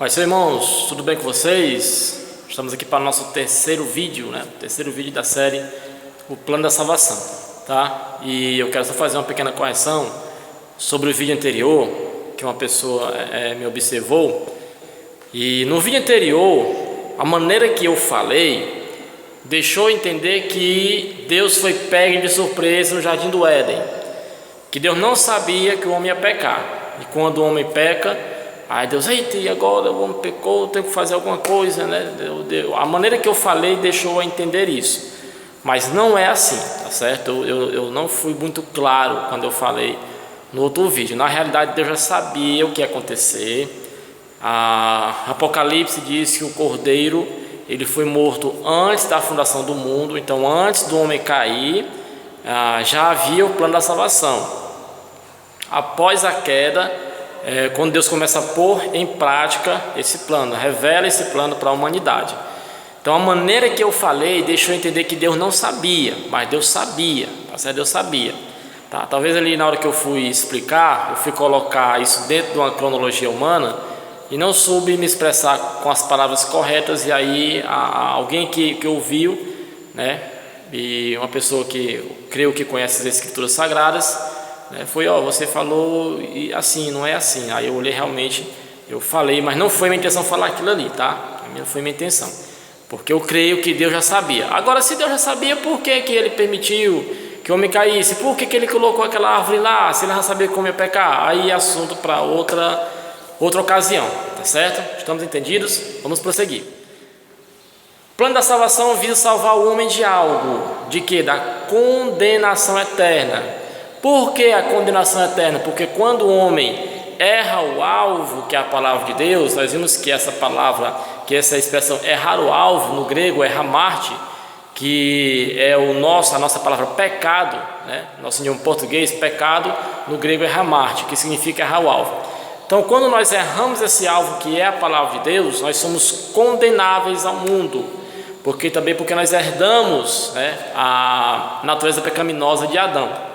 Mas, irmãos, tudo bem com vocês? Estamos aqui para o nosso terceiro vídeo, né? Terceiro vídeo da série O Plano da Salvação, tá? E eu quero só fazer uma pequena correção sobre o vídeo anterior, que uma pessoa me observou. E no vídeo anterior, a maneira que eu falei deixou entender que Deus foi pego de surpresa no Jardim do Éden, que Deus não sabia que o homem ia pecar, e quando o homem peca, aí Deus, eita, e agora o homem pecou, tenho que fazer alguma coisa, né? A maneira que eu falei deixou a entender isso, mas não é assim, tá certo? Eu não fui muito claro quando eu falei no outro vídeo. Na realidade, Deus já sabia o que ia acontecer. Apocalipse diz que o Cordeiro ele foi morto antes da fundação do mundo, então antes do homem cair, já havia o plano da salvação. Após a queda, quando Deus começa a pôr em prática esse plano, revela esse plano para a humanidade. Então a maneira que eu falei deixou entender que Deus não sabia, mas Deus sabia, tá certo? Deus sabia, tá? Talvez ali na hora que eu fui explicar, eu fui colocar isso dentro de uma cronologia humana e não soube me expressar com as palavras corretas, e aí alguém que ouviu, né, e uma pessoa que eu creio que conhece as Escrituras Sagradas, foi, você falou e assim, não é assim. Aí eu olhei, realmente, eu falei, mas não foi minha intenção falar aquilo ali, tá? Não foi minha intenção, porque eu creio que Deus já sabia. Agora, se Deus já sabia, por que Ele permitiu que o homem caísse? Por que Ele colocou aquela árvore lá, se Ele já sabia como ia pecar? Aí é assunto para outra ocasião, tá certo? Estamos entendidos? Vamos prosseguir. O plano da salvação visa salvar o homem de algo, de quê? Da condenação eterna. Por que a condenação eterna? Porque quando o homem erra o alvo, que é a palavra de Deus, nós vimos que essa palavra, que essa expressão errar o alvo, no grego é hamarte, que é a nossa palavra pecado, né? Nosso idioma português, pecado, no grego é hamarte, que significa errar o alvo. Então, quando nós erramos esse alvo, que é a palavra de Deus, nós somos condenáveis ao mundo, porque nós herdamos, né, a natureza pecaminosa de Adão.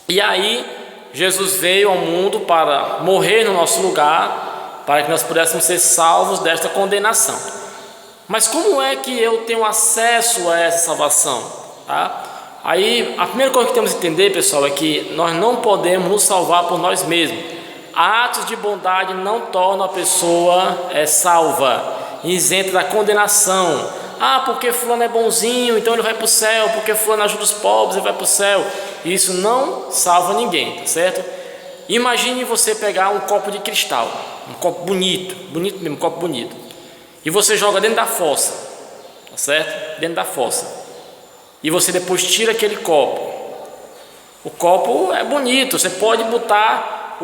E aí, Jesus veio ao mundo para morrer no nosso lugar, para que nós pudéssemos ser salvos desta condenação. Mas como é que eu tenho acesso a essa salvação? Tá? Aí, a primeira coisa que temos que entender, pessoal, é que nós não podemos nos salvar por nós mesmos. Atos de bondade não tornam a pessoa salva, isenta da condenação. Porque fulano é bonzinho, então ele vai para o céu. Porque fulano ajuda os pobres, ele vai para o céu. Isso não salva ninguém, tá certo? Imagine você pegar um copo de cristal, um copo bonito mesmo, um copo bonito, e você joga dentro da fossa, tá certo? Dentro da fossa. E você depois tira aquele copo. O copo é bonito, você pode botar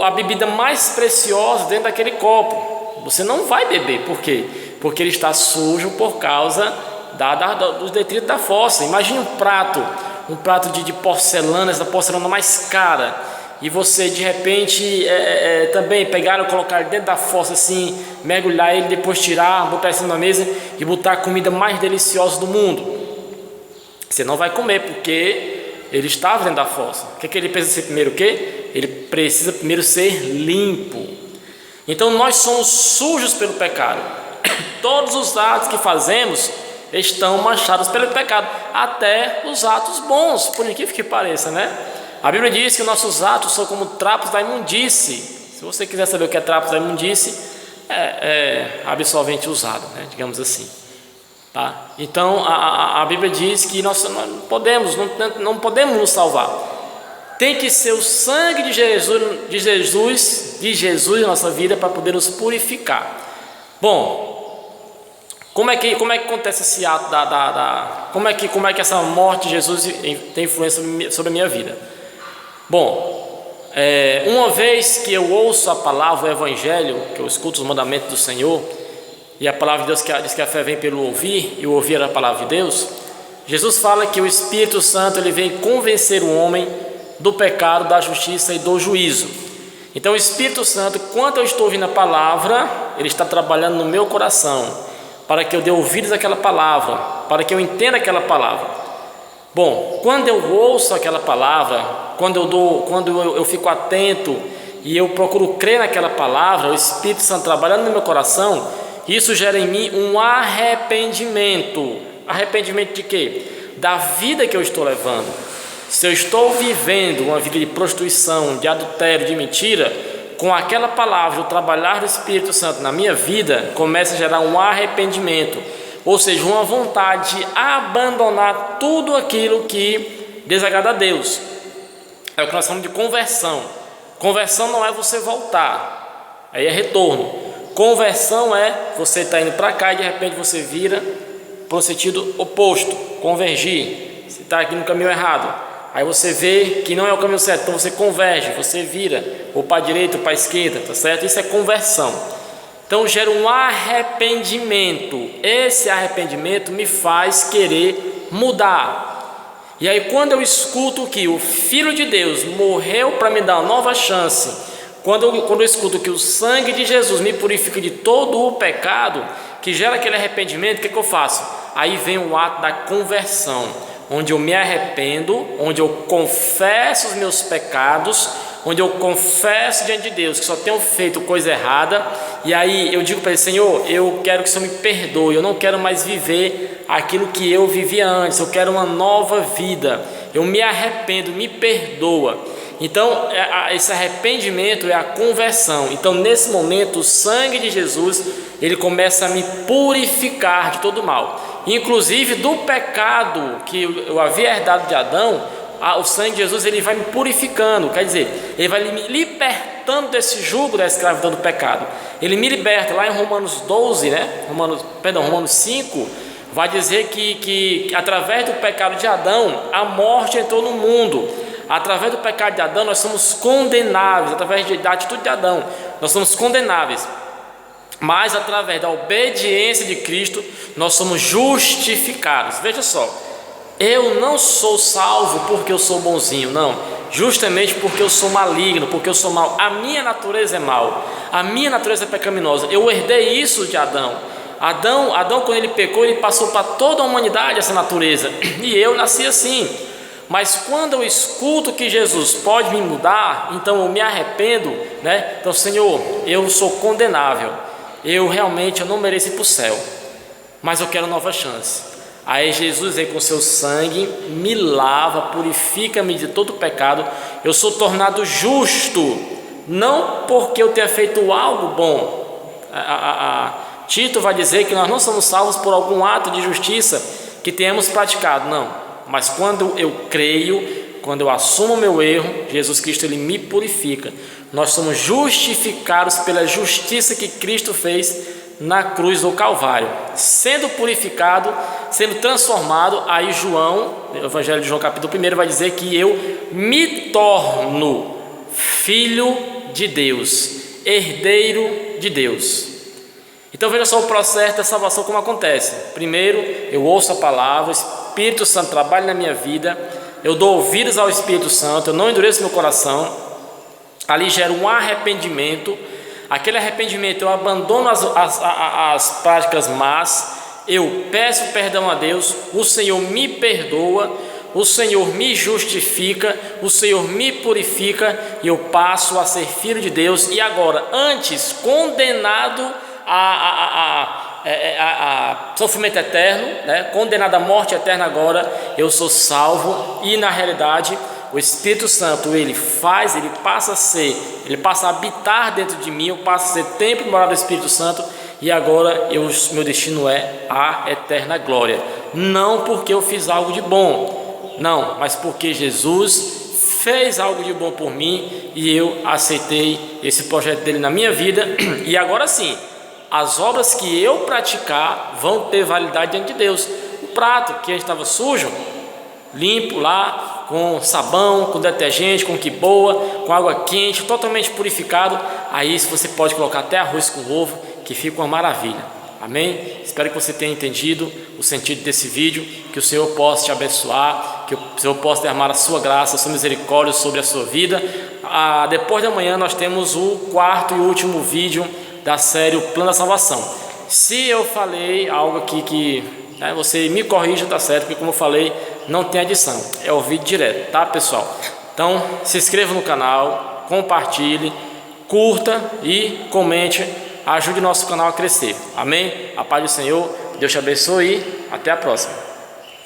a bebida mais preciosa dentro daquele copo. Você não vai beber, por quê? Porque ele está sujo por causa dos detritos da fossa. Imagine um prato de porcelana, essa porcelana mais cara, e você de repente também pegar e colocar dentro da fossa assim, mergulhar ele, depois tirar, botar em cima da mesa e botar a comida mais deliciosa do mundo. Você não vai comer, porque ele estava dentro da fossa. O que ele precisa ser primeiro? O quê? Ele precisa primeiro ser limpo. Então nós somos sujos pelo pecado. Todos os atos que fazemos estão manchados pelo pecado, até os atos bons, por incrível que pareça, né? A Bíblia diz que nossos atos são como trapos da imundície. Se você quiser saber o que é trapos da imundície, é absorvente usado, né? Digamos assim. Tá? Então a Bíblia diz que nós não podemos nos salvar. Tem que ser o sangue de Jesus na nossa vida para poder nos purificar. Bom, como é que acontece esse ato como é que essa morte de Jesus tem influência sobre a minha vida? Bom, uma vez que eu ouço a palavra, o Evangelho, que eu escuto os mandamentos do Senhor, e a palavra de Deus diz que a fé vem pelo ouvir, e o ouvir a palavra de Deus, Jesus fala que o Espírito Santo ele vem convencer o homem do pecado, da justiça e do juízo. Então o Espírito Santo, quando eu estou ouvindo a palavra, ele está trabalhando no meu coração, para que eu dê ouvidos àquela palavra, para que eu entenda aquela palavra. Bom, quando eu ouço aquela palavra, quando eu fico atento e eu procuro crer naquela palavra, o Espírito Santo trabalhando no meu coração, isso gera em mim um arrependimento. Arrependimento de quê? Da vida que eu estou levando. Se eu estou vivendo uma vida de prostituição, de adultério, de mentira, com aquela palavra, o trabalhar do Espírito Santo na minha vida, começa a gerar um arrependimento, ou seja, uma vontade de abandonar tudo aquilo que desagrada a Deus. É o que nós chamamos de conversão. Conversão não é você voltar, aí é retorno. Conversão é você estar indo para cá e de repente você vira para o sentido oposto, convergir. Você está aqui no caminho errado, aí você vê que não é o caminho certo, então você converge, você vira ou para a direita ou para a esquerda, tá certo? Isso é conversão. Então gera um arrependimento. Esse arrependimento me faz querer mudar. E aí quando eu escuto que o Filho de Deus morreu para me dar uma nova chance, quando eu escuto que o sangue de Jesus me purifica de todo o pecado, que gera aquele arrependimento, o que eu faço? Aí vem o ato da conversão, onde eu me arrependo, onde eu confesso os meus pecados, onde eu confesso diante de Deus que só tenho feito coisa errada, e aí eu digo para Ele: Senhor, eu quero que o Senhor me perdoe, eu não quero mais viver aquilo que eu vivia antes, eu quero uma nova vida, eu me arrependo, me perdoa. Então esse arrependimento é a conversão. Então nesse momento o sangue de Jesus, ele começa a me purificar de todo mal, inclusive do pecado que eu havia herdado de Adão. O sangue de Jesus, ele vai me purificando, quer dizer, ele vai me libertando desse jugo da escravidão do pecado. Ele me liberta. Lá em Romanos 12, Romanos 5, vai dizer que através do pecado de Adão, a morte entrou no mundo. Através do pecado de Adão, nós somos condenáveis. Através da atitude de Adão, nós somos condenáveis. Mas através da obediência de Cristo, nós somos justificados. Veja só, eu não sou salvo porque eu sou bonzinho, não, justamente porque eu sou maligno, porque eu sou mau. A minha natureza é mau, a minha natureza é pecaminosa. Eu herdei isso de Adão. Adão, quando ele pecou, ele passou para toda a humanidade essa natureza, e eu nasci assim. Mas quando eu escuto que Jesus pode me mudar, então eu me arrependo, né? Então, Senhor, eu sou condenável, eu não mereço ir para o céu, mas eu quero nova chance. Aí Jesus vem com seu sangue, me lava, purifica-me de todo pecado. Eu sou tornado justo, não porque eu tenha feito algo bom. Tito vai dizer que nós não somos salvos por algum ato de justiça que tenhamos praticado, não. Mas quando eu creio, quando eu assumo o meu erro, Jesus Cristo, ele me purifica. Nós somos justificados pela justiça que Cristo fez na cruz do Calvário, sendo purificado, sendo transformado. Aí João, no Evangelho de João capítulo 1, vai dizer que eu me torno filho de Deus, herdeiro de Deus. Então veja só o processo da salvação como acontece. Primeiro, eu ouço a palavra, o Espírito Santo trabalha na minha vida, eu dou ouvidos ao Espírito Santo, eu não endureço meu coração, ali gera um arrependimento. Aquele arrependimento, eu abandono as práticas más, eu peço perdão a Deus, o Senhor me perdoa, o Senhor me justifica, o Senhor me purifica, e eu passo a ser filho de Deus. E agora, antes condenado a sofrimento eterno, né? Condenado à morte eterna, agora eu sou salvo, e na realidade o Espírito Santo, ele passa a habitar dentro de mim, eu passo a ser templo e morada do Espírito Santo, e agora meu destino é a eterna glória. Não porque eu fiz algo de bom, não, mas porque Jesus fez algo de bom por mim, e eu aceitei esse projeto dele na minha vida. E agora sim, as obras que eu praticar vão ter validade diante de Deus. O prato que estava sujo, limpo lá, com sabão, com detergente, com que boa, com água quente, totalmente purificado. Aí você pode colocar até arroz com ovo, que fica uma maravilha. Amém? Espero que você tenha entendido o sentido desse vídeo, que o Senhor possa te abençoar, que o Senhor possa derramar a sua graça, a sua misericórdia sobre a sua vida. Depois de amanhã nós temos o quarto e último vídeo da série O Plano da Salvação. Se eu falei algo aqui que você me corrija, tá certo? Porque como eu falei, não tem adição, é o vídeo direto, tá, pessoal? Então se inscreva no canal, compartilhe, curta e comente, ajude nosso canal a crescer. Amém? A paz do Senhor, Deus te abençoe e até a próxima.